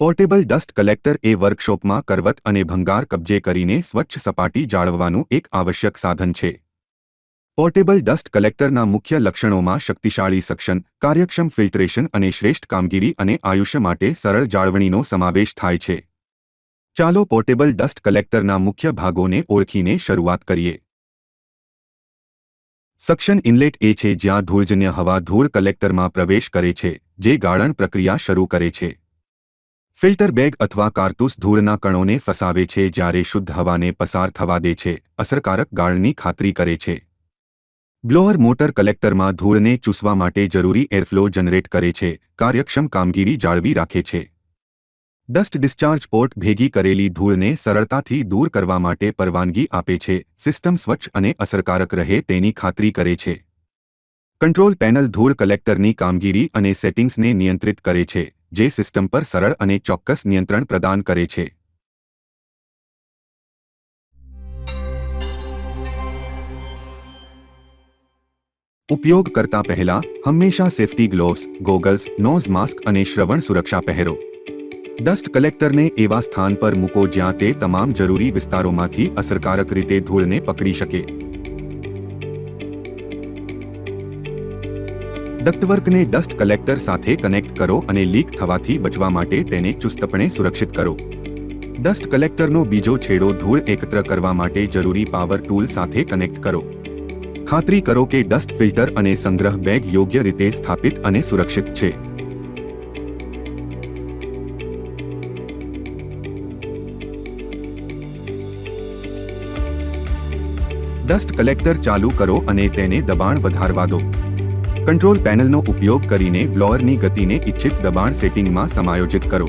Portable dust collector એ વર્કશોપમાં કરવત અને ભંગાર કબજે કરીને સ્વચ્છ સપાટી જાળવવાનું એક આવશ્યક સાધન છે. પોર્ટેબલ ડસ્ટ કલેક્ટરના મુખ્ય લક્ષણોમાં શક્તિશાળી સક્શન, કાર્યક્ષમ ફિલ્ટરેશન અને શ્રેષ્ઠ કામગીરી અને આયુષ્ય માટે સરળ જાળવણીનો સમાવેશ થાય છે. ચાલો પોર્ટેબલ ડસ્ટ કલેક્ટરના મુખ્ય ભાગોને ઓળખીને શરૂઆત કરીએ. સક્શન ઇનલેટ એ છે જ્યાં ધૂળજન્ય હવા ધૂળ કલેક્ટરમાં પ્રવેશ કરે છે, જે ગાળણ પ્રક્રિયા શરૂ કરે છે. ફિલ્ટર બેગ અથવા કારતૂસ ધૂળના કણોને ફસાવે છે જ્યારે શુદ્ધ હવાને પસાર થવા દે છે, અસરકારક ગાળણની ખાતરી કરે છે. બ્લોઅર મોટર કલેક્ટરમાં ધૂળને ચૂસવા માટે જરૂરી એરફ્લો જનરેટ કરે છે, કાર્યક્ષમ કામગીરી જાળવી રાખે છે. ડસ્ટ ડિસ્ચાર્જ પોર્ટ ભેગી કરેલી ધૂળને સરળતાથી દૂર કરવા માટે પરવાનગી આપે છે, સિસ્ટમ સ્વચ્છ અને અસરકારક રહે તેની ખાતરી કરે છે. કંટ્રોલ પેનલ ધૂળ કલેક્ટરની કામગીરી અને સેટિંગ્સને નિયંત્રિત કરે છે, જે સિસ્ટમ પર સરળ અને ચોક્કસ નિયંત્રણ પ્રદાન કરે છે. ઉપયોગ કરતા પહેલા હંમેશા safety gloves, goggles, nose mask અને શ્રવણ સુરક્ષા પહેરો. ડસ્ટ કલેક્ટરને એવા સ્થાન પર મૂકો જ્યાં તે તમામ જરૂરી વિસ્તારોમાંથી અસરકારક રીતે ધૂળને પકડી શકે. ડક્ટવર્કને ડસ્ટ કલેક્ટર સાથે કનેક્ટ કરો અને લીક થવાથી બચવા માટે તેને ચુસ્તપણે સુરક્ષિત કરો. ડસ્ટ કલેક્ટરનો બીજો છેડો ધૂળ એકત્ર કરવા માટે જરૂરી પાવર ટૂલ સાથે કનેક્ટ કરો. ખાતરી કરો કે ડસ્ટ ફિલ્ટર અને સંગ્રહ બેગ યોગ્ય રીતે સ્થાપિત અને સુરક્ષિત છે. ડસ્ટ કલેક્ટર ચાલુ કરો અને તેને દબાણ વધારવા દો. કંટ્રોલ પેનલનો ઉપયોગ કરીને બ્લોઅરની ગતિને ઇચ્છિત દબાણ સેટિંગમાં સમાયોજિત કરો.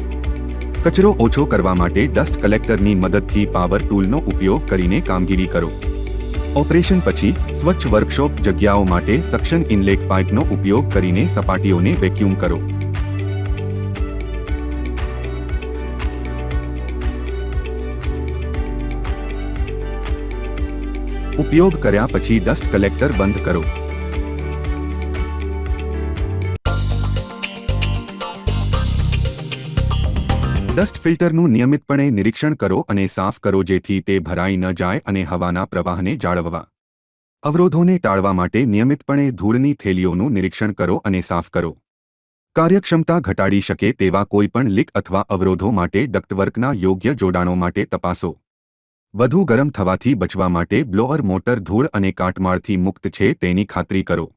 કચરો ઓછો કરવા માટે ડસ્ટ કલેક્ટરની મદદથી પાવર ટૂલનો ઉપયોગ કરીને કામગીરી કરો. ઓપરેશન પછી સ્વચ્છ વર્કશોપ જગ્યાઓ માટે સક્શન ઇનલેટ પાઇપનો ઉપયોગ કરીને સપાટીઓને વેક્યુમ કરો. ઉપયોગ કર્યા પછી ડસ્ટ કલેક્ટર બંધ કરો. ડસ્ટ ફિલ્ટરનું નિયમિતપણે નિરીક્ષણ કરો અને સાફ કરો જેથી તે ભરાઈ ન જાય અને હવાના પ્રવાહને જાળવવા. અવરોધોને ટાળવા માટે નિયમિતપણે ધૂળની થેલીઓનું નિરીક્ષણ કરો અને સાફ કરો. કાર્યક્ષમતા ઘટાડી શકે તેવા કોઈપણ લીક અથવા અવરોધો માટે ડક્ટવર્કના યોગ્ય જોડાણો માટે તપાસો. વધુ ગરમ થવાથી બચવા માટે બ્લોઅર મોટર ધૂળ અને કાટમાળથી મુક્ત છે તેની ખાતરી કરો.